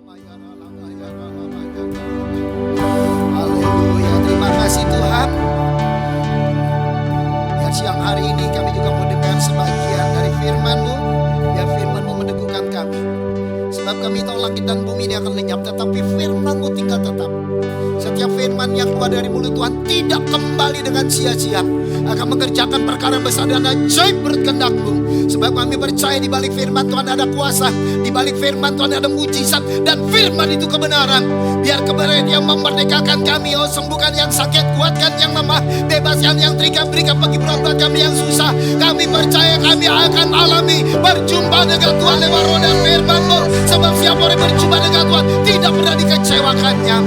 Haleluya, terima kasih Tuhan. Biar siang hari ini kami juga mau dengar sebagian dari firman-Mu. Biar firman-Mu meneguhkan kami. Sebab kami tahu langit dan bumi ini akan lenyap, tetapi firman-Mu tinggal tetap. Setiap firman yang keluar dari mulut Tuhan tidak kembali dengan sia-sia, akan mengerjakan perkara besar dan ajaib menurut kehendak-Mu. Sebab kami percaya di balik firman Tuhan ada kuasa, di balik firman Tuhan ada mujizat, dan firman itu kebenaran. Biar kebenaran yang memerdekakan kami, oh sembuhkan yang sakit, kuatkan yang lemah, bebaskan yang terikat, berikan bagi berat kami yang susah. Kami percaya kami akan alami berjumpa dengan Tuhan lewat roh dan firman-Mu. Sebab siapa orang berjumpa dengan Tuhan tidak pernah dikecewakannya.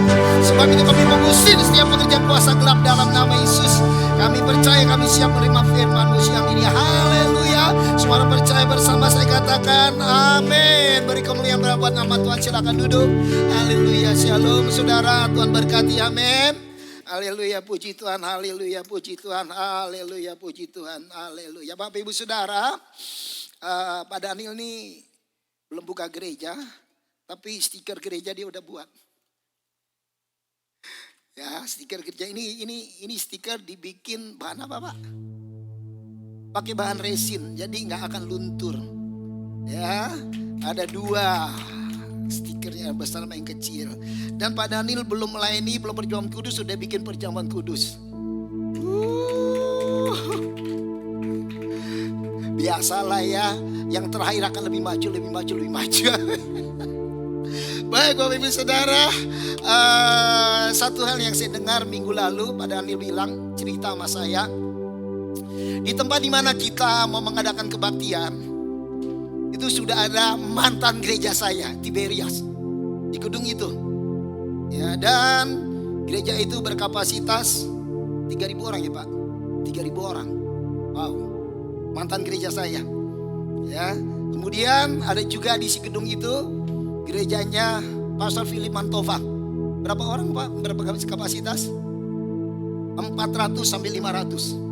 Sebab itu kami mengusir setiap pekerjaan kuasa gelap dalam nama Yesus. Kami percaya kami siap menerima firman-Mu siang ini. Haleluya. Suara percaya bersama saya katakan amin. Beri kemuliaan buat nama Tuhan, silakan duduk. Haleluya. Shalom saudara, Tuhan berkati, amin. Haleluya, puji Tuhan, haleluya, puji Tuhan, haleluya, puji Tuhan, haleluya. Bapak Ibu Saudara, Pak Daniel ini belum buka gereja, tapi stiker gereja dia udah buat. Ya, stiker gereja ini stiker dibikin bahan apa Pak? Pakai bahan resin, jadi nggak akan luntur. Ya, ada 2 stikernya, besar sama yang kecil. Dan Pak Daniel belum melayani, belum perjamuan kudus, sudah bikin perjamuan kudus. Biasalah ya, yang terakhir akan lebih maju, lebih maju, lebih maju. Baik Bapak Ibu Saudara, satu hal yang saya dengar minggu lalu, Pak Daniel bilang, cerita sama saya. Di tempat dimana kita mau mengadakan kebaktian, itu sudah ada mantan gereja saya, Tiberias, di gedung itu. Ya, dan gereja itu berkapasitas 3.000 orang ya Pak, 3.000 orang. Wow, mantan gereja saya. Ya, kemudian ada juga di si gedung itu gerejanya Pastor Philip Mantova. Berapa orang Pak? Berapa kapasitas? 400 sampai 500.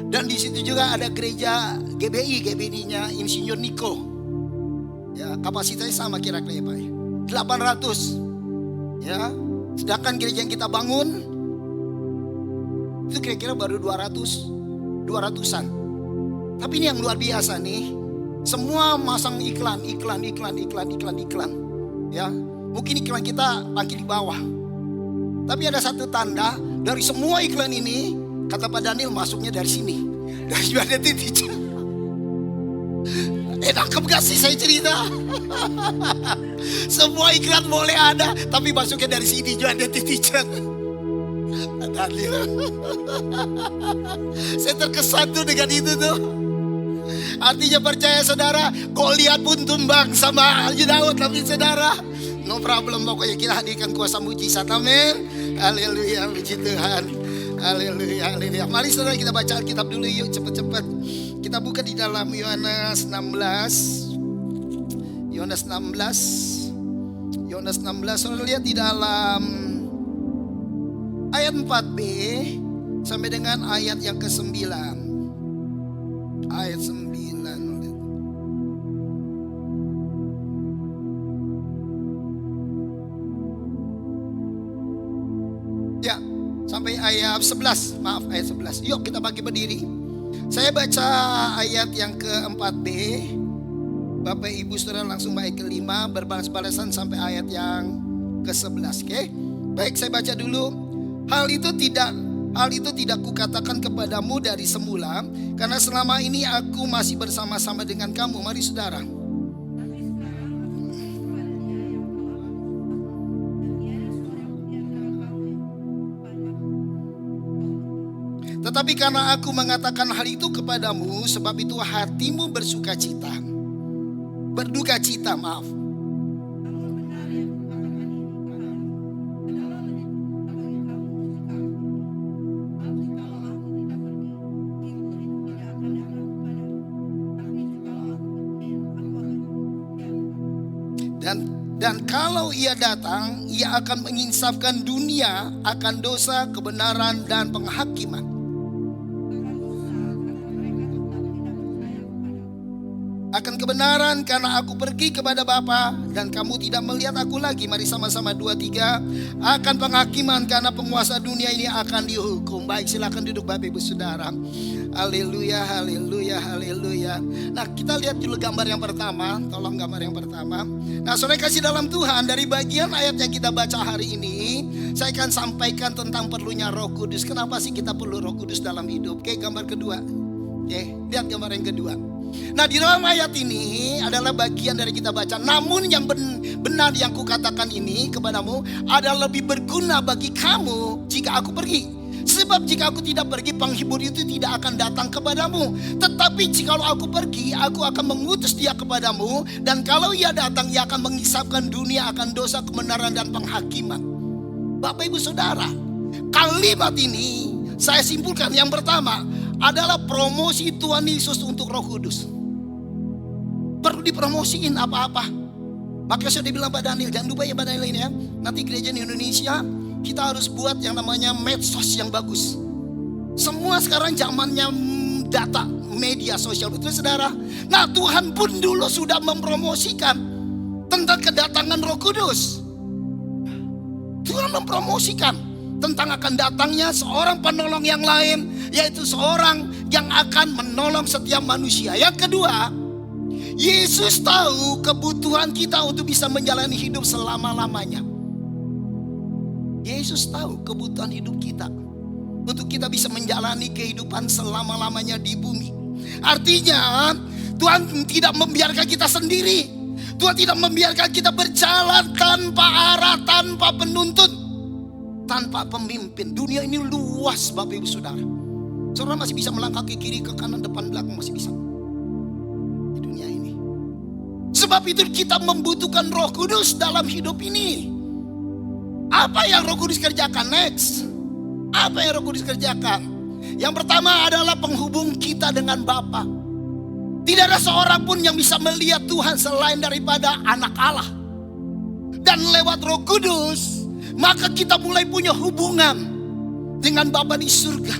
Dan di situ juga ada gereja GBI-nya Insinyur Niko. Ya, kapasitasnya sama kira-kira ya Pak. 800. Ya, sedangkan gereja yang kita bangun itu kira-kira baru 200-an. Tapi ini yang luar biasa nih. Semua masang iklan. Ya, mungkin iklan kita bangkit di bawah. Tapi ada satu tanda dari semua iklan ini, kata Pak Daniel, masuknya dari sini, dari Juanda Titik. Nangkep gak sih saya cerita? Semua iklan boleh ada, tapi masuknya dari sini, Juanda Titik. Pak Daniel. Saya terkesan tuh dengan itu tuh. Artinya percaya saudara, Goliat pun tumbang sama Daud. Tapi saudara, no problem, pokoknya kita hadirkan kuasa mujizat, amin. Haleluya, puji Tuhan. Haleluya, haleluya. Mari saudara kita baca Alkitab dulu yuk, cepat-cepat. Kita buka di dalam Yohanes 16. Yohanes 16, saudara lihat di dalam ayat 4b sampai dengan ayat yang ke-9. Ayat 9. Ya, sampai ayat 11. Maaf, ayat 11. Yuk kita bagi berdiri. Saya baca ayat yang ke-4b. Bapak Ibu Saudara langsung ayat ke-5, berbalas-balasan sampai ayat yang ke-11. Oke? Baik, saya baca dulu. Hal itu tidak kukatakan kepadamu dari semula, karena selama ini aku masih bersama-sama dengan kamu. Mari saudara. Tetapi karena aku mengatakan hal itu kepadamu, sebab itu hatimu berduka cita, maaf. Dan kalau ia datang, ia akan menginsafkan dunia akan dosa, kebenaran, dan penghakiman. akan kebenaran karena aku pergi kepada Bapa dan kamu tidak melihat aku lagi. Mari sama-sama 2, 3. Akan penghakiman karena penguasa dunia ini akan dihukum. Baik, silakan duduk Bapak Ibu Saudara. Haleluya, haleluya, haleluya. Nah, kita lihat dulu gambar yang pertama. Tolong gambar yang pertama. Nah, saudara kasih dalam Tuhan, dari bagian ayat yang kita baca hari ini, saya akan sampaikan tentang perlunya Roh Kudus. Kenapa sih kita perlu Roh Kudus dalam hidup? Oke, gambar kedua. Oke, lihat gambar yang kedua. Nah, di dalam ayat ini adalah bagian dari kita baca. Namun yang benar yang kukatakan ini kepadamu adalah lebih berguna bagi kamu jika aku pergi. Sebab jika aku tidak pergi, penghibur itu tidak akan datang kepadamu. Tetapi jikalau aku pergi, aku akan mengutus dia kepadamu. Dan kalau ia datang, ia akan mengisapkan dunia akan dosa, kebenaran, dan penghakiman. Bapak Ibu Saudara, kalimat ini saya simpulkan yang pertama adalah promosi Tuhan Yesus untuk Roh Kudus. Perlu dipromosiin apa-apa. Maka saya bilang Pak Daniel, jangan lupa ya Pak Daniel ini ya. Nanti gereja di Indonesia kita harus buat yang namanya medsos yang bagus. Semua sekarang zamannya data, media sosial, betul saudara. Nah, Tuhan pun dulu sudah mempromosikan tentang kedatangan Roh Kudus. Tuhan mempromosikan tentang akan datangnya seorang penolong yang lain, yaitu seorang yang akan menolong setiap manusia. Yang kedua, Yesus tahu kebutuhan kita untuk bisa menjalani hidup selama-lamanya. Yesus tahu kebutuhan hidup kita untuk kita bisa menjalani kehidupan selama-lamanya di bumi. Artinya Tuhan tidak membiarkan kita sendiri. Tuhan tidak membiarkan kita berjalan tanpa arah, tanpa penuntun, tanpa pemimpin. Dunia ini luas Bapak Ibu Saudara. Saudara masih bisa melangkah ke kiri, ke kanan, depan, belakang, masih bisa di dunia ini. Sebab itu kita membutuhkan Roh Kudus dalam hidup ini. Apa yang Roh Kudus kerjakan? Next, apa yang Roh Kudus kerjakan? Yang pertama adalah penghubung kita dengan Bapa. Tidak ada seorang pun yang bisa melihat Tuhan selain daripada anak Allah. Dan lewat Roh Kudus, maka kita mulai punya hubungan dengan Bapa di surga.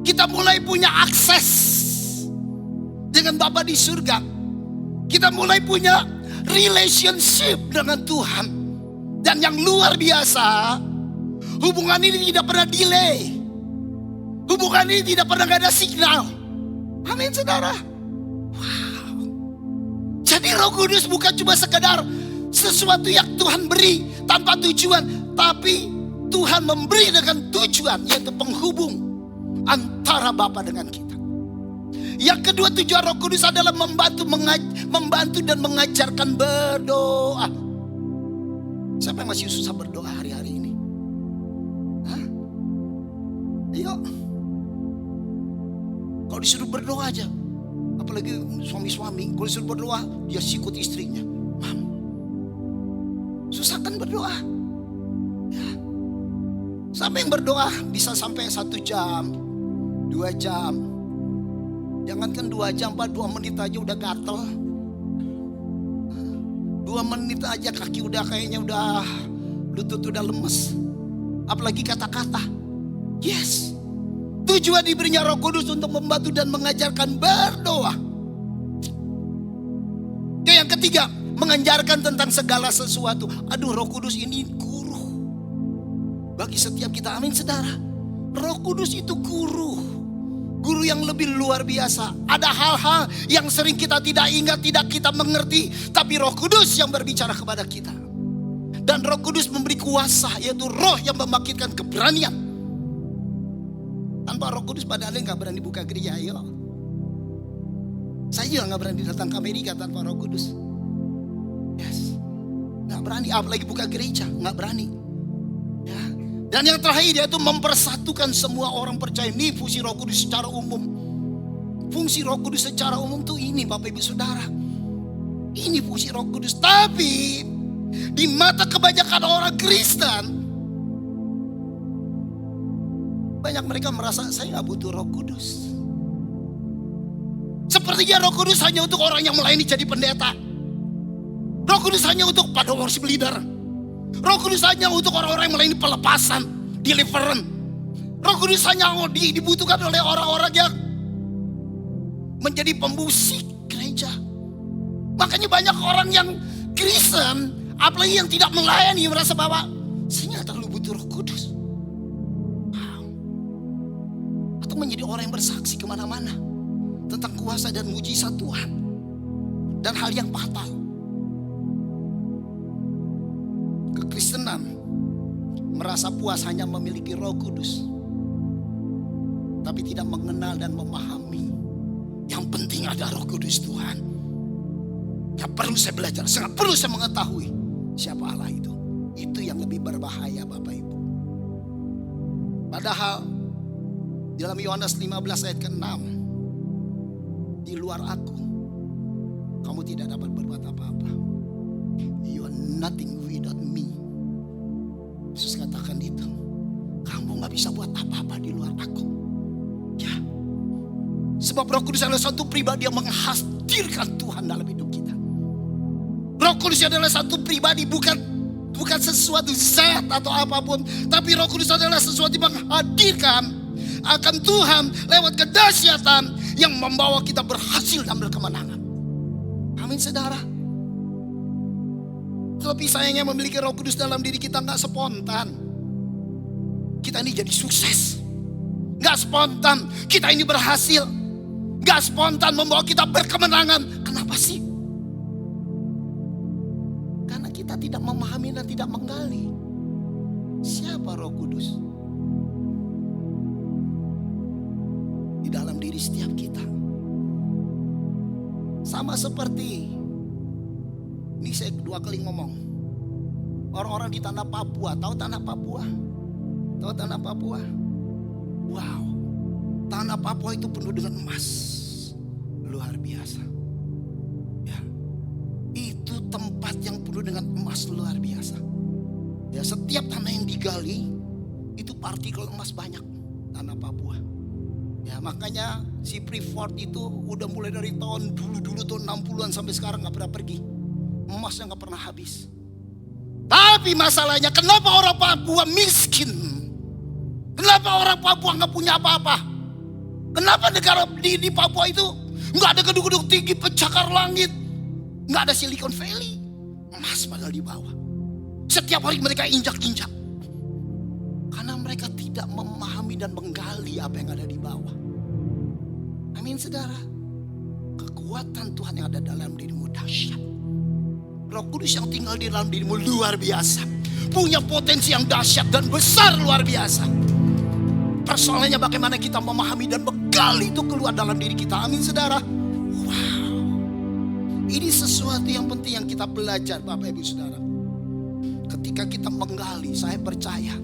Kita mulai punya akses dengan Bapa di surga. Kita mulai punya relationship dengan Tuhan. Dan yang luar biasa, hubungan ini tidak pernah delay. Hubungan ini tidak pernah ada signal. Amin saudara. Wow. Jadi Roh Kudus bukan cuma sekedar sesuatu yang Tuhan beri tanpa tujuan, tapi Tuhan memberi dengan tujuan, yaitu penghubung antara Bapa dengan kita. Yang kedua, tujuan Roh Kudus adalah membantu dan mengajarkan berdoa. Siapa yang masih susah berdoa hari-hari ini? Hah? Ayo. Kalau disuruh berdoa aja, apalagi suami-suami, kalau disuruh berdoa dia sikut istrinya. Susah kan berdoa? Ya. Sampai yang berdoa bisa sampai 1 jam, 2 jam. Jangankan 2 jam, Pak, 2 menit aja udah gatel. 2 menit aja kaki udah kayaknya udah, lutut udah lemes. Apalagi kata-kata. Yes. Tujuan diberinya Roh Kudus untuk membantu dan mengajarkan berdoa. Yang ketiga, mengajarkan tentang segala sesuatu. Aduh, Roh Kudus ini guru bagi setiap kita. Amin saudara. Roh Kudus itu guru. Guru yang lebih luar biasa. Ada hal-hal yang sering kita tidak ingat, tidak kita mengerti, tapi Roh Kudus yang berbicara kepada kita. Dan Roh Kudus memberi kuasa, yaitu roh yang membangkitkan keberanian. Tanpa Roh Kudus padahal gak berani buka gereja. Ayo. Saya juga gak berani datang ke Amerika tanpa Roh Kudus. Yes. Gak berani, apalagi buka gereja, gak berani. Ya. Dan yang terakhir yaitu mempersatukan semua orang percaya. Ini fungsi Roh Kudus secara umum. Fungsi Roh Kudus secara umum tuh ini Bapak Ibu Saudara. Ini fungsi Roh Kudus. Tapi di mata kebanyakan orang Kristen, banyak mereka merasa saya gak butuh Roh Kudus. Sepertinya Roh Kudus hanya untuk orang yang melayani jadi pendeta. Roh Kudus hanya untuk pada worship leader. Roh Kudus hanya untuk orang-orang yang melayani pelepasan, deliverance. Roh Kudus hanya dibutuhkan oleh orang-orang yang menjadi pemusik gereja. Makanya banyak orang yang Kristen, apalagi yang tidak melayani, merasa bahwa saya terlalu butuh Roh Kudus. Wow. Atau menjadi orang yang bersaksi kemana-mana tentang kuasa dan mujizat Tuhan. Dan hal yang fatal, kekristenan merasa puas hanya memiliki Roh Kudus, tapi tidak mengenal dan memahami. Yang penting ada Roh Kudus Tuhan. Yang perlu saya belajar, sangat perlu saya mengetahui siapa Allah itu. Itu yang lebih berbahaya Bapak Ibu. Padahal dalam Yohanes 15 ayat ke-6, di luar aku kamu tidak dapat berbuat apa-apa. You are nothing without me. Yesus katakan itu. Kamu gak bisa buat apa-apa di luar aku. Ya. Sebab Roh Kudus adalah satu pribadi yang menghadirkan Tuhan dalam hidup kita. Roh Kudus adalah satu pribadi, bukan sesuatu zat atau apapun. Tapi Roh Kudus adalah sesuatu yang menghadirkan akan Tuhan lewat kedahsyatan yang membawa kita berhasil dan berkemenangan. Amin saudara. Tapi sayangnya memiliki Roh Kudus dalam diri kita gak spontan. Kita ini jadi sukses. Gak spontan kita ini berhasil. Gak spontan membawa kita berkemenangan. Kenapa sih? Karena kita tidak memahami dan tidak menggali siapa Roh Kudus di dalam diri setiap kita. Sama seperti, ini saya 2 kali ngomong, orang-orang di tanah Papua. Tahu tanah Papua? Tahu tanah Papua? Wow, tanah Papua itu penuh dengan emas, luar biasa. Ya, itu tempat yang penuh dengan emas luar biasa. Ya, setiap tanah yang digali itu partikel emas banyak, tanah Papua. Ya, makanya si Freeport itu udah mulai dari tahun dulu tahun 60-an sampai sekarang gak pernah pergi. Emasnya gak pernah habis. Tapi masalahnya, kenapa orang Papua miskin? Kenapa orang Papua gak punya apa-apa? Kenapa negara di Papua itu gak ada gedung-gedung tinggi pencakar langit, gak ada Silicon Valley? Emas padahal di bawah. Setiap hari mereka injak-injak. Karena mereka tidak memahami dan menggali apa yang ada di bawah. Amin saudara. Kekuatan Tuhan yang ada dalam dirimu dahsyat. Roh Kudus yang tinggal di dalam dirimu luar biasa. Punya potensi yang dahsyat dan besar luar biasa. Persoalannya bagaimana kita memahami dan menggali itu keluar dalam diri kita. Amin saudara. Wow. Ini sesuatu yang penting yang kita belajar Bapak Ibu Saudara. Ketika kita menggali, saya percaya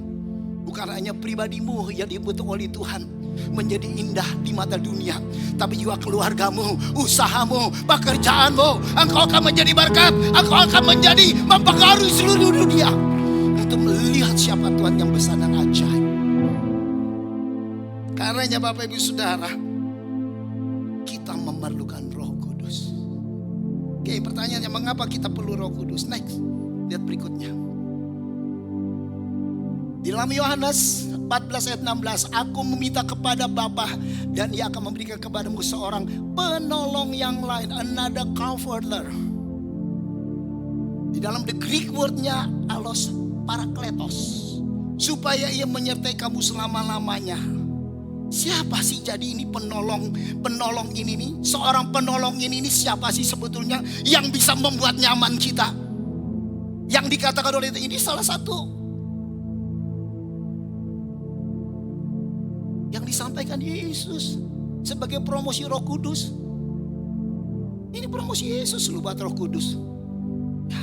bukan hanya pribadimu yang dibentuk oleh Tuhan menjadi indah di mata dunia, tapi juga keluargamu, usahamu, pekerjaanmu. Engkau akan menjadi berkat. Engkau akan menjadi mempengaruhi seluruh dunia untuk melihat siapa Tuhan yang besar dan ajaib. Karenanya Bapak Ibu Saudara, kita memerlukan Roh Kudus. Oke, pertanyaannya, mengapa kita perlu Roh Kudus? Next, lihat berikutnya. Di dalam Yohanes 14 ayat 16, aku meminta kepada Bapa dan Ia akan memberikan kepadamu seorang penolong yang lain, another comforter. Di dalam the Greek wordnya allos parakletos, supaya Ia menyertai kamu selama-lamanya. Siapa sih jadi ini penolong ini nih? Seorang penolong ini siapa sih sebetulnya yang bisa membuat nyaman kita? Yang dikatakan oleh ini salah satu yang disampaikan Yesus sebagai promosi Roh Kudus. Ini promosi Yesus loh buat Roh Kudus. Ya.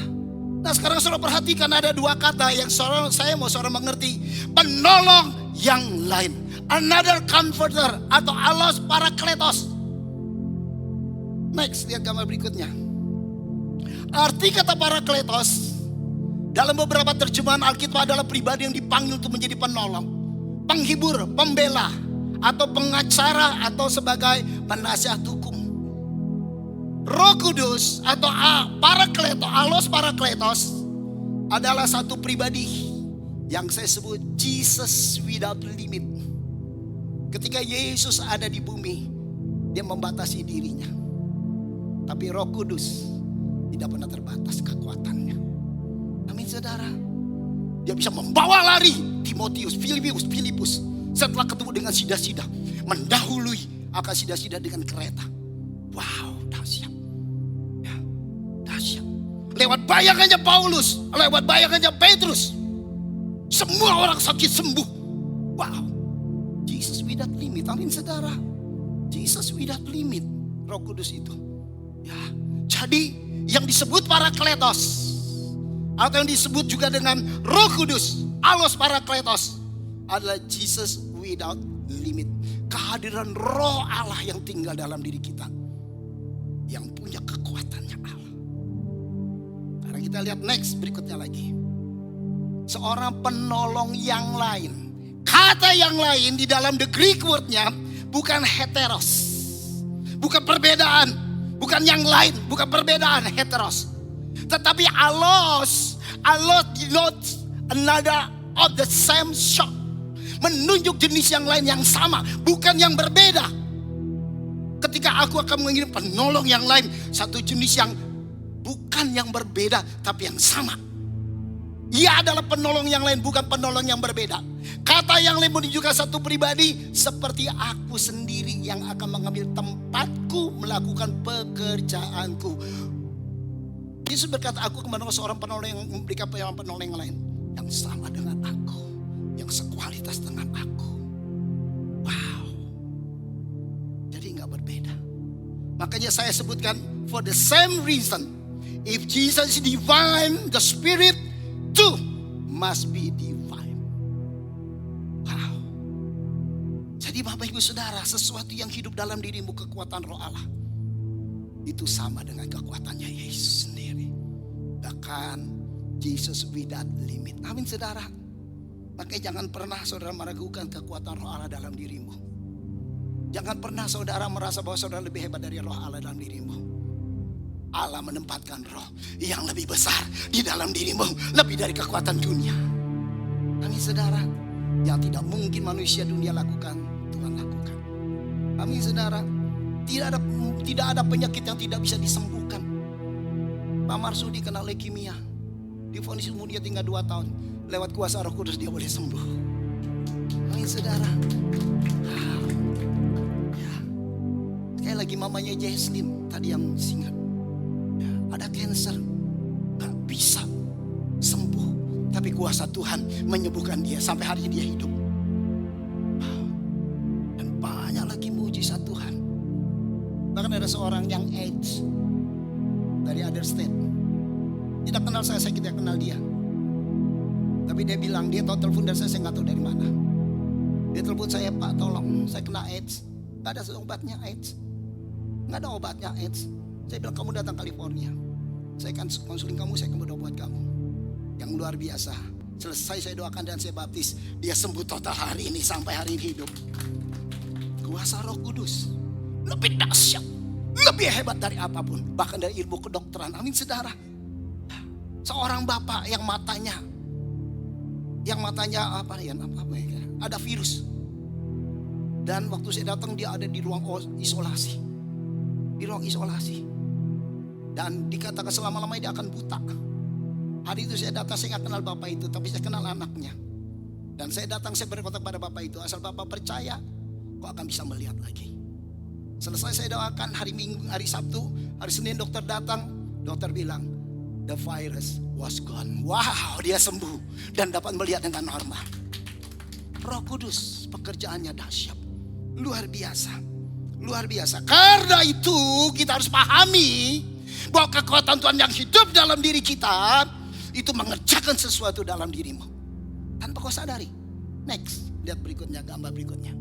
Nah sekarang saudara perhatikan, ada 2 kata yang saya mau saudara mengerti. Penolong yang lain, another comforter atau allos parakletos. Next, lihat gambar berikutnya. Arti kata parakletos dalam beberapa terjemahan Alkitab adalah pribadi yang dipanggil untuk menjadi penolong, penghibur, pembela, atau pengacara, atau sebagai penasihat hukum. Roh Kudus atau parakletos, allos parakletos adalah satu pribadi yang saya sebut Jesus without limit. Ketika Yesus ada di bumi, Dia membatasi dirinya. Tapi Roh Kudus tidak pernah terbatas kekuatannya. Amin saudara. Dia bisa membawa lari Timotius, Filipus. Setelah ketemu dengan sida-sida, mendahului akan sida-sida dengan kereta. Wow, dahsyat. Ya, dahsyat. Lewat bayangannya Paulus, lewat bayangannya Petrus, semua orang sakit sembuh. Wow. Jesus without limit. Amin saudara. Jesus without limit. Roh Kudus itu. Ya, jadi yang disebut Parakletos atau yang disebut juga dengan Roh Kudus, Allos Parakletos, adalah Jesus without limit. Kehadiran Roh Allah yang tinggal dalam diri kita, yang punya kekuatannya Allah. Karena kita lihat next berikutnya lagi. Seorang penolong yang lain. Kata yang lain di dalam the Greek wordnya bukan heteros. Bukan perbedaan. Bukan yang lain. Bukan perbedaan heteros. Tetapi allos denotes another of the same sort. Menunjuk jenis yang lain yang sama. Bukan yang berbeda. Ketika aku akan mengirim penolong yang lain. Satu jenis yang bukan yang berbeda. Tapi yang sama. Ia adalah penolong yang lain, bukan penolong yang berbeda. Kata yang lain menunjukkan satu pribadi seperti aku sendiri yang akan mengambil tempatku melakukan pekerjaanku. Yesus berkata, aku akan menolong seorang penolong yang memberikan penolong yang lain yang sama dengan aku, yang sekualitas dengan aku. Wow. Jadi nggak berbeda. Makanya saya sebutkan for the same reason, if Jesus is divine, the Spirit too must be divine. Wow. Jadi Bapak Ibu Saudara, sesuatu yang hidup dalam dirimu, kekuatan Roh Allah, itu sama dengan kekuatannya Yesus sendiri. Bahkan Jesus without limit. Amin saudara. Makanya jangan pernah saudara meragukan kekuatan Roh Allah dalam dirimu. Jangan pernah saudara merasa bahwa saudara lebih hebat dari Roh Allah dalam dirimu. Allah menempatkan roh yang lebih besar di dalam dirimu, lebih dari kekuatan dunia. Amin saudara. Yang tidak mungkin manusia dunia lakukan, Tuhan lakukan. Amin saudara. Tidak ada penyakit yang tidak bisa disembuhkan. Pak Marsudi kena leukemia, divonis umurnya tinggal 2 tahun. Lewat kuasa Roh Kudus dia boleh sembuh. Amin saudara. Ya. Sekali lagi mamanya Jesslyn tadi yang singkat. Ada cancer, gak bisa sembuh, tapi kuasa Tuhan menyembuhkan dia sampai hari ini dia hidup. Dan banyak lagi mujizat Tuhan. Bahkan ada seorang yang AIDS dari other state, tidak kenal saya tidak kenal dia. Tapi dia bilang, dia tahu telepon dari saya gak tahu dari mana. Dia telepon saya, Pak tolong, saya kena AIDS. Gak ada obatnya AIDS. Gak ada obatnya AIDS. Saya bilang, kamu datang California, saya akan konsuling kamu, saya akan berdoa buat kamu. Yang luar biasa. Selesai saya doakan dan saya baptis, dia sembuh total hari ini sampai hari ini hidup. Kuasa Roh Kudus lebih dahsyat, lebih hebat dari apapun, bahkan dari ilmu kedokteran. Amin saudara. Seorang bapak yang matanya ada virus. Dan waktu saya datang dia ada di ruang isolasi. Di ruang isolasi. Dan dikatakan selama-lamanya dia akan buta. Hari itu saya datang, saya gak kenal bapak itu, tapi saya kenal anaknya. Dan saya datang, saya berkata pada bapak itu, asal bapak percaya, kau akan bisa melihat lagi. Selesai saya doakan, hari Minggu, hari Sabtu, hari Senin dokter datang. Dokter bilang, the virus was gone. Wow, dia sembuh dan dapat melihat dengan normal. Roh Kudus pekerjaannya dahsyat, luar biasa. Luar biasa. Karena itu kita harus pahami bahwa kekuatan Tuhan yang hidup dalam diri kita itu mengerjakan sesuatu dalam dirimu tanpa kau sadari. Next, lihat berikutnya, gambar berikutnya.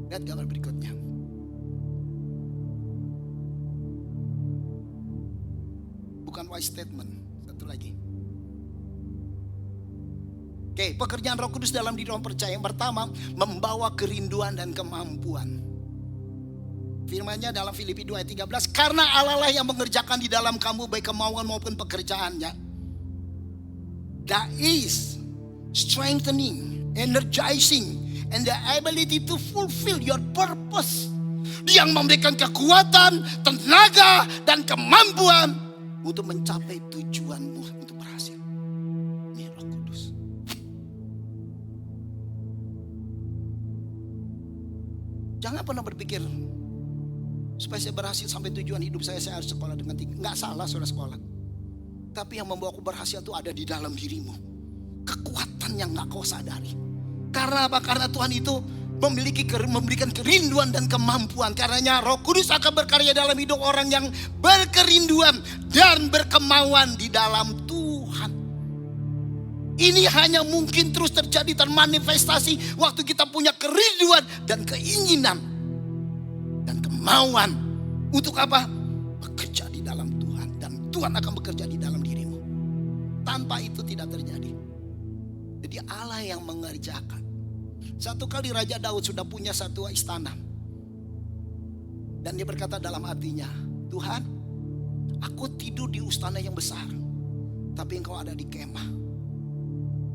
Lihat gambar berikutnya. Bukan wise statement, satu lagi. Oke, pekerjaan Roh Kudus dalam diri orang percaya yang pertama membawa kerinduan dan kemampuan. Firman-Nya dalam Filipi 2 ayat 13, karena Allah lah yang mengerjakan di dalam kamu baik kemauan maupun pekerjaannya. That is strengthening, energizing, and the ability to fulfill your purpose Dia yang memberikan kekuatan, tenaga, dan kemampuan untuk mencapai tujuanmu untuk berhasil. Ini Roh Kudus. Jangan pernah berpikir supaya saya berhasil sampai tujuan hidup saya harus sekolah dengan tinggi. Nggak salah saudara sekolah. Tapi yang membawa aku berhasil itu ada di dalam dirimu. Kekuatan yang nggak kau sadari. Karena apa? Karena Tuhan itu memberikan kerinduan dan kemampuan. Karenanya Roh Kudus akan berkarya dalam hidup orang yang berkerinduan dan berkemauan di dalam Tuhan. Ini hanya mungkin terus terjadi, termanifestasi waktu kita punya kerinduan dan keinginan dan kemauan. Untuk apa? Bekerja di dalam Tuhan. Dan Tuhan akan bekerja di dalam dirimu. Tanpa itu tidak terjadi. Jadi Allah yang mengerjakan. Satu kali Raja Daud sudah punya satu istana. Dan dia berkata dalam hatinya, Tuhan, aku tidur di istana yang besar, tapi engkau ada di kemah.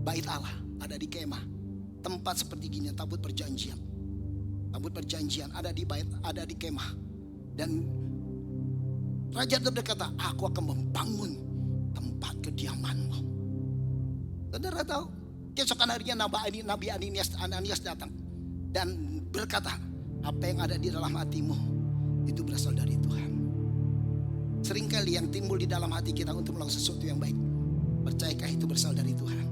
Bait Allah ada di kemah. Tempat seperti gini, tabut perjanjian. Tabut perjanjian ada di bait, ada di kemah. Dan Raja Daud berkata, aku akan membangun tempat kediamanmu. Saudara tahu? Keesokan harinya Nabi Ananias datang dan berkata, apa yang ada di dalam hatimu itu berasal dari Tuhan. Seringkali yang timbul di dalam hati kita untuk melakukan sesuatu yang baik, percayakah itu berasal dari Tuhan?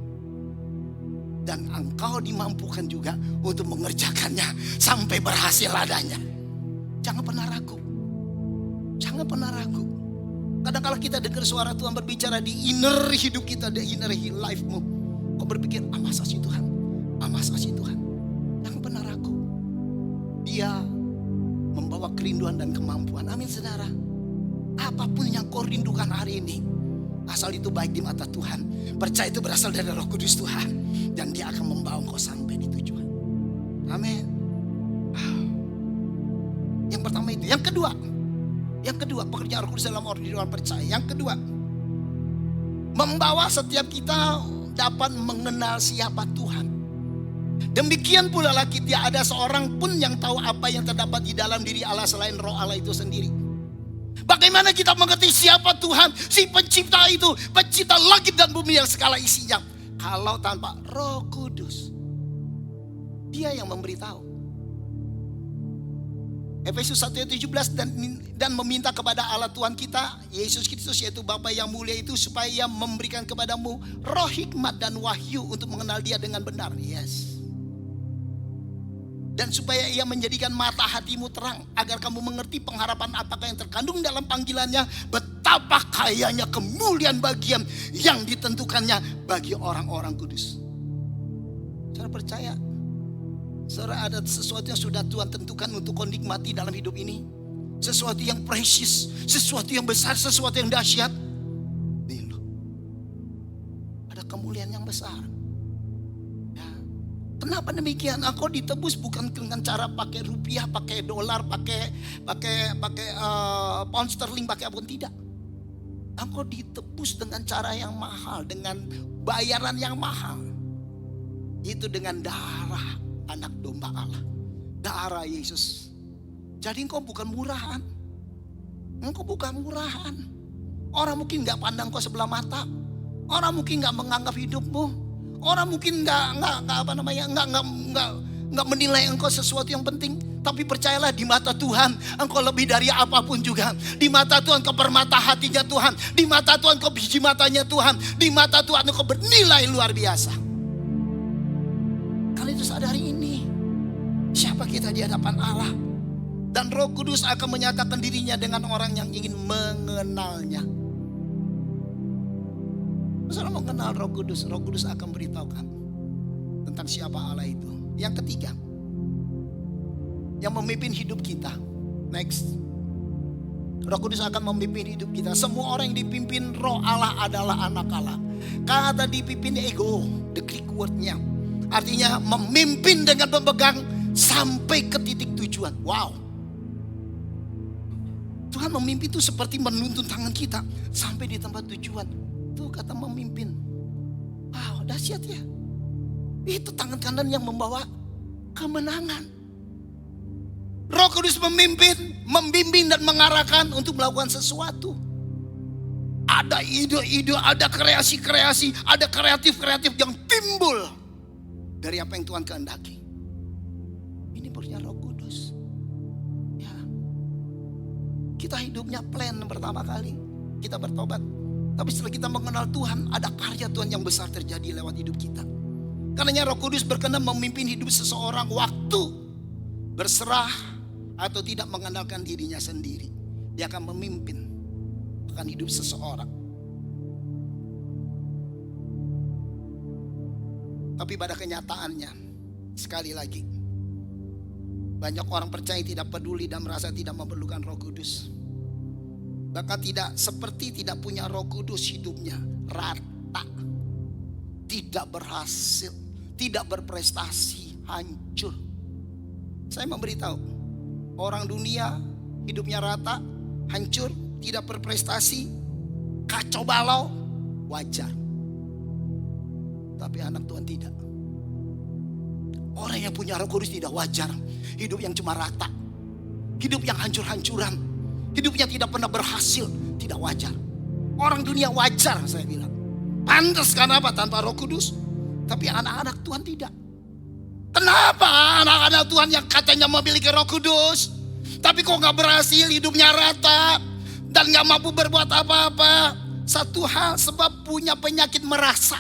Dan engkau dimampukan juga untuk mengerjakannya sampai berhasil adanya. Jangan pernah ragu. Jangan pernah ragu. Kadang-kala kita dengar suara Tuhan berbicara di inner hidup kita, di inner life-mu. Kau berpikir, masa sih Tuhan? Masa sih Tuhan? Jangan pernah ragu. Dia membawa kerinduan dan kemampuan. Amin saudara. Apapun yang kau rindukan hari ini, asal itu baik di mata Tuhan, percaya itu berasal dari Roh Kudus Tuhan. Dan dia akan membawa kau sampai di tujuan. Amin. Yang pertama itu. Yang kedua, pekerjaan Roh Kudus dalam orang percaya. Yang kedua, membawa setiap kita dapat mengenal siapa Tuhan. Demikian pula lagi tidak ada seorang pun yang tahu apa yang terdapat di dalam diri Allah selain Roh Allah itu sendiri. Bagaimana kita mengerti siapa Tuhan, si pencipta itu, pencipta langit dan bumi yang segala isinya, kalau tanpa Roh Kudus? Dia yang memberitahu. Efesus 1:17 dan meminta kepada Allah Tuhan kita Yesus Kristus, yaitu Bapa yang mulia itu, supaya Ia memberikan kepadamu roh hikmat dan wahyu untuk mengenal Dia dengan benar. Yes. Dan supaya Ia menjadikan mata hatimu terang, agar kamu mengerti pengharapan apakah yang terkandung dalam panggilannya, betapa kayanya kemuliaan bagian yang ditentukannya bagi orang-orang kudus. Saudara percaya? Saudara, ada sesuatu yang sudah Tuhan tentukan untuk kau nikmati dalam hidup ini. Sesuatu yang precious, sesuatu yang besar, sesuatu yang dahsyat. Nih loh, ada kemuliaan yang besar. Ya. Kenapa demikian? Engkau ditebus bukan dengan cara pakai rupiah, pakai dolar, pakai pound sterling, pakai apapun, tidak. Engkau ditebus dengan cara yang mahal, dengan bayaran yang mahal. Itu dengan darah anak domba Allah, darah Yesus. Jadi engkau bukan murahan. Engkau bukan murahan. Orang mungkin gak pandang kau sebelah mata. Orang mungkin gak menganggap hidupmu. Orang mungkin gak menilai engkau sesuatu yang penting. Tapi percayalah, di mata Tuhan engkau lebih dari apapun juga. Di mata Tuhan kau permata hatinya Tuhan. Di mata Tuhan kau biji matanya Tuhan. Di mata Tuhan engkau bernilai luar biasa. Kalian itu sadari ini, siapa kita di hadapan Allah. Dan Roh Kudus akan menyatakan dirinya dengan orang yang ingin mengenalnya. Saudara mengenal Roh Kudus, Roh Kudus akan beritahukan tentang siapa Allah itu. Yang ketiga, yang memimpin hidup kita. Next, Roh Kudus akan memimpin hidup kita. Semua orang yang dipimpin Roh Allah adalah anak Allah. Kata dipimpin ego, the Greek wordnya, artinya memimpin dengan memegang sampai ke titik tujuan. Wow. Tuhan memimpin itu seperti menuntun tangan kita sampai di tempat tujuan. Itu kata memimpin. Wow, dahsyat ya. Itu tangan kanan yang membawa kemenangan. Roh Kudus memimpin, membimbing dan mengarahkan untuk melakukan sesuatu. Ada ide-ide, ada kreasi-kreasi, ada kreatif-kreatif yang timbul dari apa yang Tuhan kehendaki. Ini punya Roh Kudus. Ya. Kita hidupnya plan pertama kali. Kita bertobat. Tapi setelah kita mengenal Tuhan, ada karya Tuhan yang besar terjadi lewat hidup kita. Karenanya Roh Kudus berkenan memimpin hidup seseorang waktu berserah atau tidak mengandalkan dirinya sendiri. Dia akan memimpin akan hidup seseorang. Tapi pada kenyataannya, sekali lagi, banyak orang percaya tidak peduli dan merasa tidak memerlukan Roh Kudus. Bahkan tidak punya Roh Kudus, hidupnya rata, tidak berhasil, tidak berprestasi, hancur. Saya memberitahu, orang dunia hidupnya rata, hancur, tidak berprestasi, kacau balau, wajar. Tapi anak Tuhan tidak. Orang yang punya Roh Kudus tidak wajar. Hidup yang cuma rata, hidup yang hancur-hancuran, hidupnya tidak pernah berhasil, tidak wajar. Orang dunia wajar, saya bilang. Pantas karena apa? Tanpa Roh Kudus. Tapi anak-anak Tuhan tidak. Kenapa anak-anak Tuhan yang katanya memiliki Roh Kudus, tapi kok gak berhasil, hidupnya rata dan gak mampu berbuat apa-apa? Satu hal, sebab punya penyakit merasa.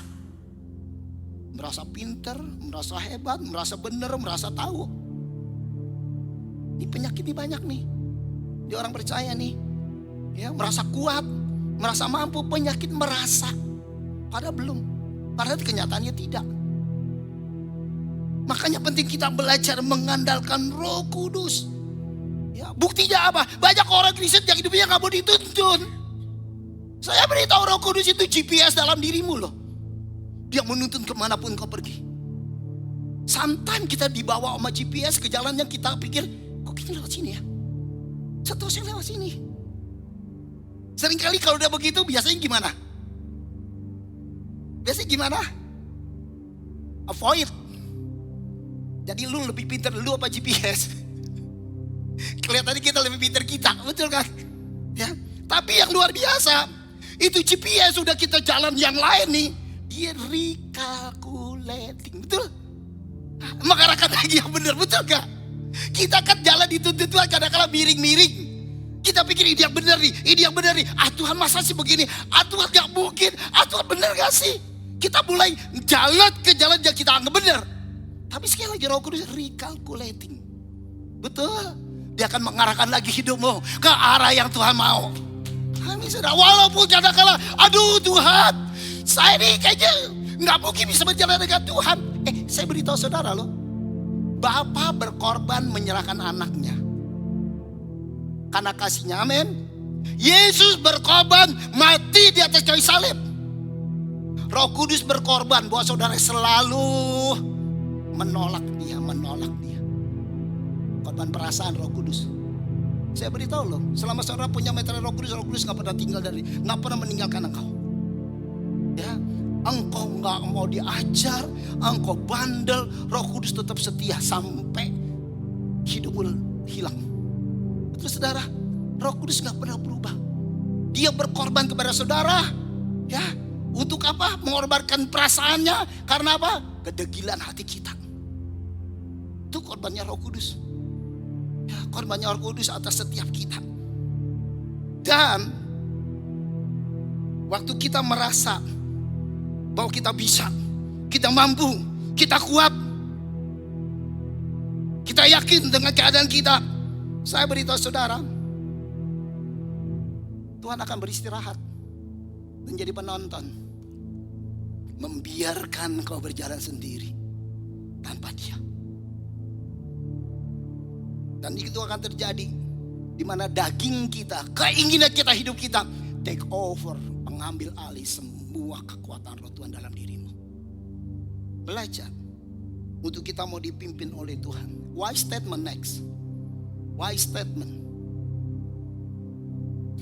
Merasa pinter, merasa hebat, merasa benar, merasa tahu. Ini penyakit ini banyak nih di orang percaya nih. Ya, merasa kuat, merasa mampu, penyakit merasa. Padahal belum. Padahal kenyataannya tidak. Makanya penting kita belajar mengandalkan Roh Kudus. Ya, buktinya apa? Banyak orang Kristen yang hidupnya gak mau dituntun. Saya beritahu Roh Kudus itu GPS dalam dirimu loh. Dia menuntun kemanapun kau pergi. Sometimes kita dibawa sama GPS ke jalan yang kita pikir, kok kita lewat sini ya? Seterusnya lewat sini. Seringkali kalau udah begitu biasanya gimana? Biasanya gimana? Avoid. Jadi lu lebih pintar lu apa GPS? Kelihatannya kita lebih pintar kita, betul kan? Ya. Tapi yang luar biasa, itu GPS sudah kita jalan yang lain nih, dia recalculating, betul? Mengarahkan lagi yang benar, betul gak? Kita kan jalan dituntut Tuhan kadang-kadang miring-miring. Kita pikir ini yang benar nih, ini yang benar nih. Ah Tuhan masa sih begini? Ah Tuhan gak mungkin. Ah Tuhan benar gak sih? Kita mulai jalan ke jalan yang kita anggap benar. Tapi sekali lagi Roh Kudus recalculating. Betul. Dia akan mengarahkan lagi hidupmu ke arah yang Tuhan mau. Amin saudara. Walaupun kadang-kadang, aduh Tuhan, saya ini kayaknya gak mungkin bisa berjalan dengan Tuhan. Saya beritahu saudara loh. Bapa berkorban menyerahkan anaknya. Karena kasihnya, amin. Yesus berkorban mati di atas kayu salib. Roh Kudus berkorban bahwa saudara selalu menolak dia. Korban perasaan Roh Kudus. Saya beritahu loh, selama saudara punya meterai Roh Kudus gak pernah gak pernah meninggalkan engkau. Ya, engkau gak mau diajar, engkau bandel, Roh Kudus tetap setia sampai hidupmu hilang. Betul saudara, Roh Kudus gak pernah berubah. Dia berkorban kepada saudara, ya, untuk apa? Mengorbankan perasaannya. Karena apa? Kedegilan hati kita. Itu korbannya Roh Kudus. Ya, korbannya Roh Kudus atas setiap kita. Dan waktu kita merasa bahwa kita bisa, kita mampu, kita kuat, kita yakin dengan keadaan kita, saya beritahu saudara, Tuhan akan beristirahat dan jadi penonton, membiarkan kau berjalan sendiri tanpa Dia. Dan itu akan terjadi di mana daging kita, keinginan kita, hidup kita take over, mengambil alih semua kekuatan Roh Tuhan dalam dirimu. Belajar untuk kita mau dipimpin oleh Tuhan. Why statement next? Why statement?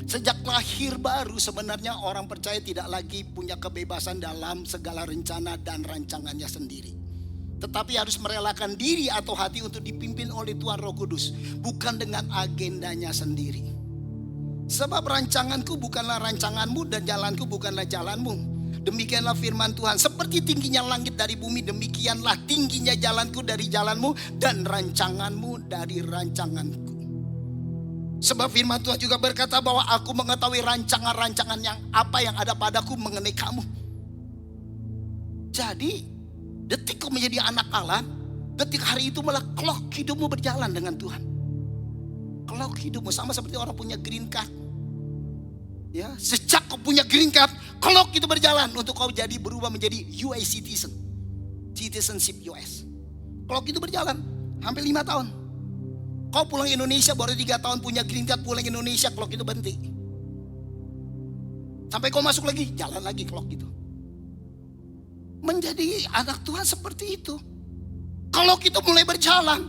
Sejak lahir baru sebenarnya orang percaya tidak lagi punya kebebasan dalam segala rencana dan rancangannya sendiri. Tetapi harus merelakan diri atau hati untuk dipimpin oleh Tuhan Roh Kudus, bukan dengan agendanya sendiri. Sebab rancanganku bukanlah rancanganmu dan jalanku bukanlah jalanmu. Demikianlah firman Tuhan, seperti tingginya langit dari bumi, demikianlah tingginya jalanku dari jalanmu dan rancanganmu dari rancanganku. Sebab firman Tuhan juga berkata bahwa aku mengetahui rancangan-rancangan yang apa yang ada padaku mengenai kamu. Jadi detik kau menjadi anak Allah, detik hari itu malah clock hidupmu berjalan dengan Tuhan. Clock hidupmu sama seperti orang punya green card. Ya, sejak kau punya green card, clock itu berjalan untuk kau jadi berubah menjadi US citizen, citizenship US. Clock itu berjalan hampir 5 tahun. Kau pulang Indonesia baru 3 tahun punya green card, pulang Indonesia clock itu berhenti. Sampai kau masuk lagi, jalan lagi clock itu. Menjadi anak Tuhan seperti itu. Clock itu mulai berjalan.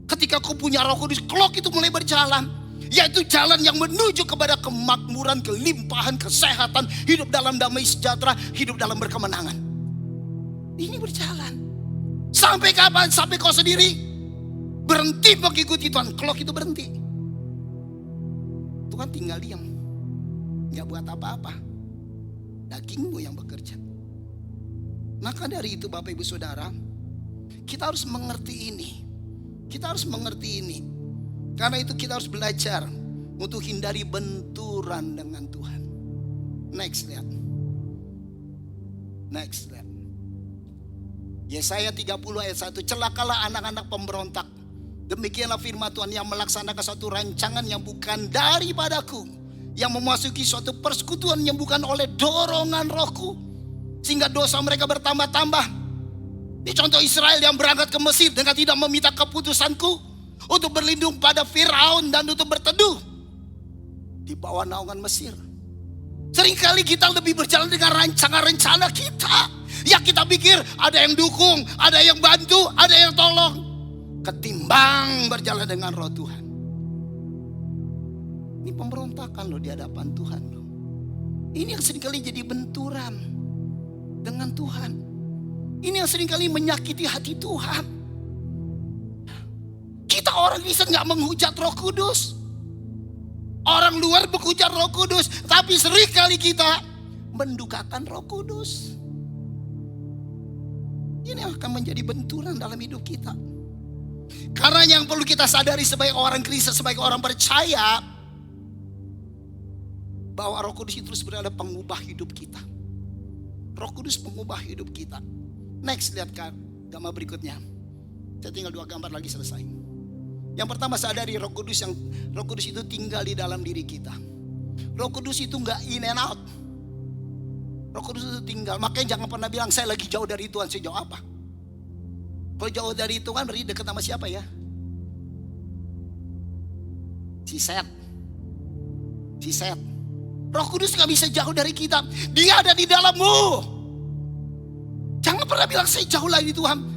Ketika kau punya Roh Kudus, clock itu mulai berjalan. Yaitu jalan yang menuju kepada kemakmuran, kelimpahan, kesehatan, hidup dalam damai sejahtera, hidup dalam berkemenangan. Ini berjalan. Sampai kapan? Sampai kau sendiri berhenti mengikuti Tuhan. Clock itu berhenti. Tuhan tinggal diam. Gak buat apa-apa. Dagingmu yang bekerja. Maka dari itu Bapak Ibu Saudara, kita harus mengerti ini. Kita harus mengerti ini. Karena itu kita harus belajar untuk hindari benturan dengan Tuhan. Next lihat. Next lihat. Yesaya 30 ayat 1. Celakalah anak-anak pemberontak. Demikianlah firman Tuhan yang melaksanakan suatu rancangan yang bukan daripadaku. Yang memasuki suatu persekutuan yang bukan oleh dorongan rohku. Sehingga dosa mereka bertambah-tambah. Ini contoh Israel yang berangkat ke Mesir dengan tidak meminta keputusanku. Untuk berlindung pada Firaun dan untuk berteduh di bawah naungan Mesir. Seringkali kita lebih berjalan dengan rencana-rencana kita. Ya kita pikir ada yang dukung, ada yang bantu, ada yang tolong. Ketimbang berjalan dengan roh Tuhan. Ini pemberontakan loh di hadapan Tuhan loh. Ini yang seringkali jadi benturan dengan Tuhan. Ini yang seringkali menyakiti hati Tuhan. Kita orang Kristen gak menghujat Roh Kudus. Orang luar menghujat Roh Kudus, tapi seringkali kita mendukakan Roh Kudus. Ini akan menjadi benturan dalam hidup kita. Karena yang perlu kita sadari sebagai orang Kristen, sebagai orang percaya, bahwa Roh Kudus itu terus berada pengubah hidup kita. Roh Kudus pengubah hidup kita. Next, lihat gambar berikutnya. Saya tinggal 2 gambar lagi selesai. Yang pertama sadari Roh Kudus itu tinggal di dalam diri kita. Roh Kudus itu nggak in and out. Roh Kudus itu tinggal. Makanya jangan pernah bilang saya lagi jauh dari Tuhan. Saya jauh apa? Kalau jauh dari Tuhan berarti dekat sama siapa ya? Si Set. Roh Kudus nggak bisa jauh dari kita. Dia ada di dalammu. Jangan pernah bilang saya jauh lagi Tuhan.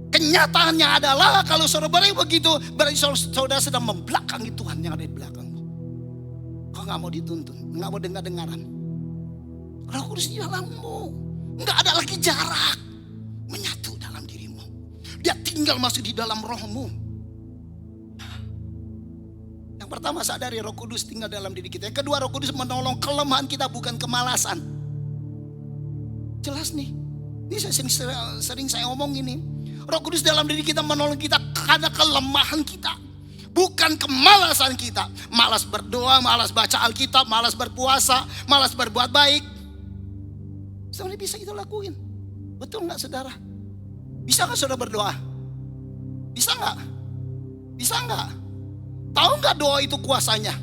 Kenyataannya adalah kalau saudara begitu, berarti saudara sedang membelakangi Tuhan yang ada di belakangmu. Kau gak mau dituntun, gak mau dengar-dengaran. Roh Kudus di dalammu, gak ada lagi jarak, menyatu dalam dirimu. Dia tinggal masuk di dalam rohmu. Yang pertama sadari Roh Kudus tinggal dalam diri kita. Yang kedua, Roh Kudus menolong kelemahan kita, bukan kemalasan. Jelas nih, ini sering saya omong ini. Roh Kudus dalam diri kita menolong kita karena kelemahan kita. Bukan kemalasan kita. Malas berdoa, malas baca Alkitab, malas berpuasa, malas berbuat baik. Sebenarnya bisa kita lakuin. Betul gak saudara? Bisa gak saudara berdoa? Bisa gak? Bisa gak? Tahu gak doa itu kuasanya?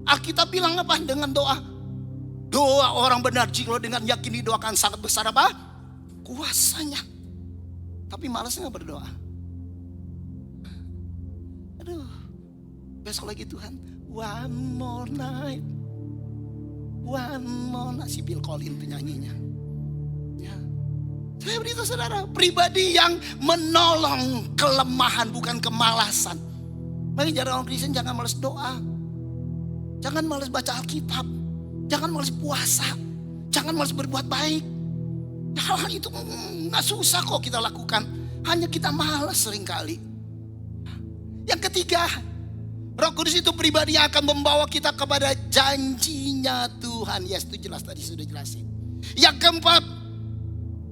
Alkitab bilang apa dengan doa? Doa orang benar jika dengan yakin didoakan sangat besar apa? Kuasanya. Tapi malasnya gak berdoa. Aduh, besok lagi Tuhan. One more night. Si Bill Collins itu nyanyinya. Ya. Saya beritahu saudara, pribadi yang menolong kelemahan bukan kemalasan. Makanya jadi orang Kristen jangan malas doa. Jangan malas baca Alkitab. Jangan malas puasa. Jangan malas berbuat baik. Hal itu nggak susah kok kita lakukan. Hanya kita malas seringkali. Yang ketiga, Roh Kudus itu pribadi yang akan membawa kita kepada janjinya Tuhan. Yes, itu jelas tadi sudah jelasin. Yang keempat,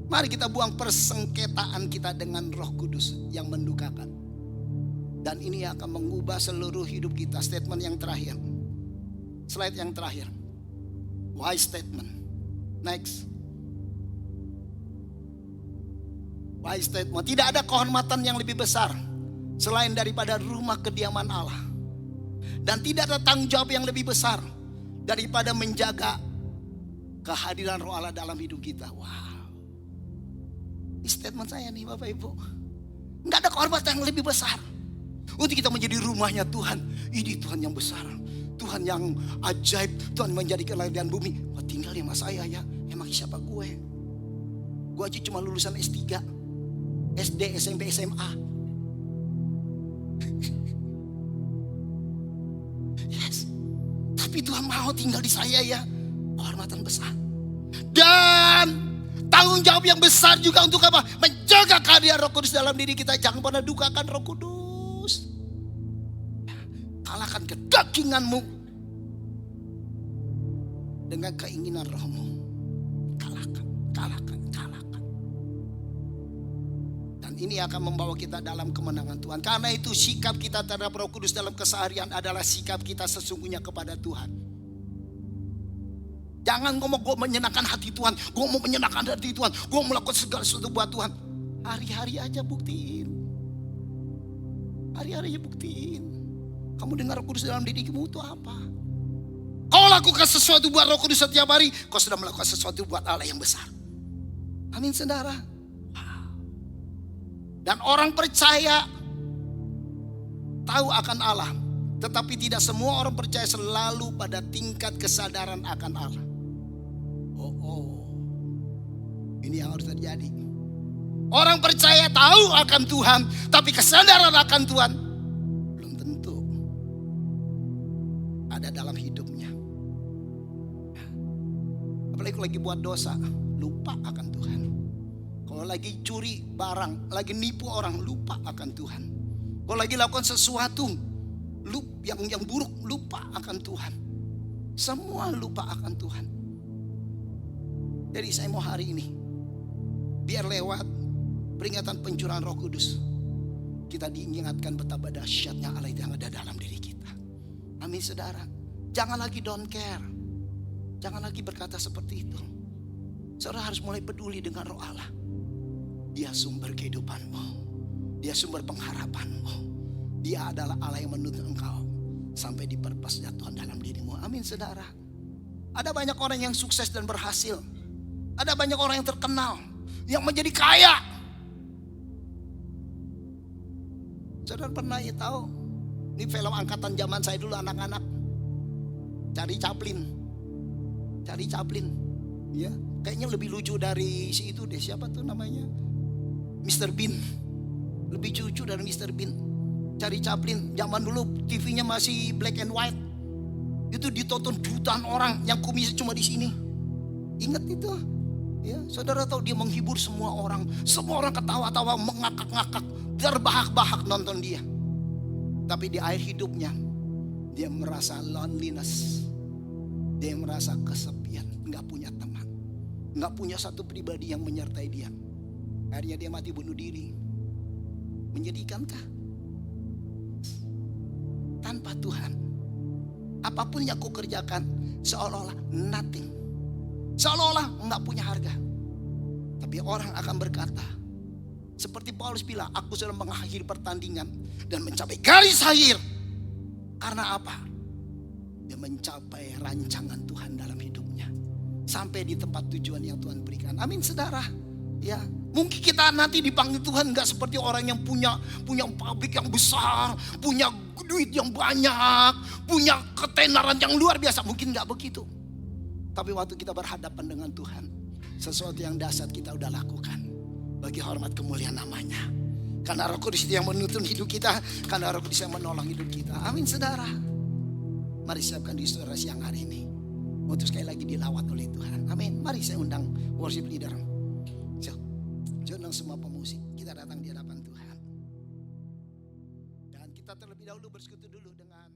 mari kita buang persengketaan kita dengan Roh Kudus yang mendukakan. Dan ini akan mengubah seluruh hidup kita. Statement yang terakhir. Slide yang terakhir. Why statement. Next. Why statement. Tidak ada kehormatan yang lebih besar selain daripada rumah kediaman Allah. Dan tidak ada tanggung jawab yang lebih besar daripada menjaga kehadiran Roh Allah dalam hidup kita. Wow. Ini statement saya nih Bapak Ibu. Enggak ada kehormatan yang lebih besar untuk kita menjadi rumahnya Tuhan. Ini Tuhan yang besar, Tuhan yang ajaib, Tuhan menjadikan langit dan bumi. Wah, tinggal sama saya ya. Emang siapa gue? Gue aja cuma lulusan S3, SD, SMP, SMA. Yes. Tapi Tuhan mau tinggal di saya ya. Kehormatan besar. Dan tanggung jawab yang besar juga untuk apa? Menjaga kehadiran Roh Kudus dalam diri kita. Jangan pernah dukakan Roh Kudus. Kalahkan kedaginganmu dengan keinginan rohmu. Kalahkan. Dan ini akan membawa kita dalam kemenangan Tuhan. Karena itu sikap kita terhadap Roh Kudus dalam keseharian adalah sikap kita sesungguhnya kepada Tuhan. Jangan ngomong gue menyenangkan hati Tuhan, gue mau menyenangkan hati Tuhan, gue melakukan segala sesuatu buat Tuhan. Hari-hari aja buktiin. Hari-hari aja buktiin. Kamu dengar Roh Kudus dalam dirimu itu apa? Kau lakukan sesuatu buat Roh Kudus setiap hari, kau sudah melakukan sesuatu buat Allah yang besar. Amin saudara. Wow. Dan orang percaya tahu akan Allah. Tetapi tidak semua orang percaya selalu pada tingkat kesadaran akan Allah. Ini yang harus terjadi. Orang percaya tahu akan Tuhan, tapi kesadaran akan Tuhan belum tentu ada dalam hidupnya. Apalagi kalau lagi buat dosa, lupa akan Tuhan. Kalau lagi curi barang, lagi nipu orang, lupa akan Tuhan. Kalau lagi lakukan sesuatu yang buruk, lupa akan Tuhan. Semua lupa akan Tuhan. Jadi saya mau hari ini, biar lewat peringatan pencurahan Roh Kudus, kita diingatkan betapa dahsyatnya Allah yang ada dalam diri kita. Amin saudara. Jangan lagi don't care. Jangan lagi berkata seperti itu. Saudara harus mulai peduli dengan Roh Allah. Dia sumber kehidupanmu. Dia sumber pengharapanmu. Dia adalah Allah yang menuntun engkau sampai di purpose-nya Tuhan dalam dirimu. Amin saudara. Ada banyak orang yang sukses dan berhasil. Ada banyak orang yang terkenal, yang menjadi kaya. Saudara pernah ya tahu? Ini film angkatan zaman saya dulu anak-anak. Charlie Chaplin. Ya, kayaknya lebih lucu dari si itu deh. Siapa tuh namanya? Mr. Bean. Lebih lucu dari Mr. Bean. Charlie Chaplin. Zaman dulu TV-nya masih black and white. Itu ditonton jutaan orang yang kumisnya cuma di sini. Ingat itu? Ya, saudara tahu dia menghibur semua orang. Semua orang ketawa-tawa, mengakak-ngakak, terbahak-bahak nonton dia. Tapi di akhir hidupnya dia merasa loneliness. Dia merasa kesepian, nggak punya teman, nggak punya satu pribadi yang menyertai dia. Akhirnya dia mati bunuh diri. Menjadikankah? Tanpa Tuhan, apapun yang kau kerjakan seolah-olah nothing. Seolah-olah enggak punya harga. Tapi orang akan berkata, seperti Paulus bilang, aku sudah mengakhiri pertandingan dan mencapai garis akhir. Karena apa? Dia mencapai rancangan Tuhan dalam hidupnya. Sampai di tempat tujuan yang Tuhan berikan. Amin saudara. Ya, mungkin kita nanti dipanggil Tuhan enggak seperti orang yang punya pabrik yang besar, punya duit yang banyak, punya ketenaran yang luar biasa. Mungkin enggak begitu. Tapi waktu kita berhadapan dengan Tuhan, sesuatu yang dahsyat kita udah lakukan bagi hormat kemuliaan namanya. Karena Roh Kudus yang menuntun hidup kita, karena Roh Kudus yang menolong hidup kita. Amin saudara. Mari siapkan di saudara siang hari ini untuk sekali lagi dilawat oleh Tuhan. Amin. Mari saya undang worship leader. undang semua pemusik, kita datang di hadapan Tuhan. Dan kita terlebih dahulu bersekutu dulu dengan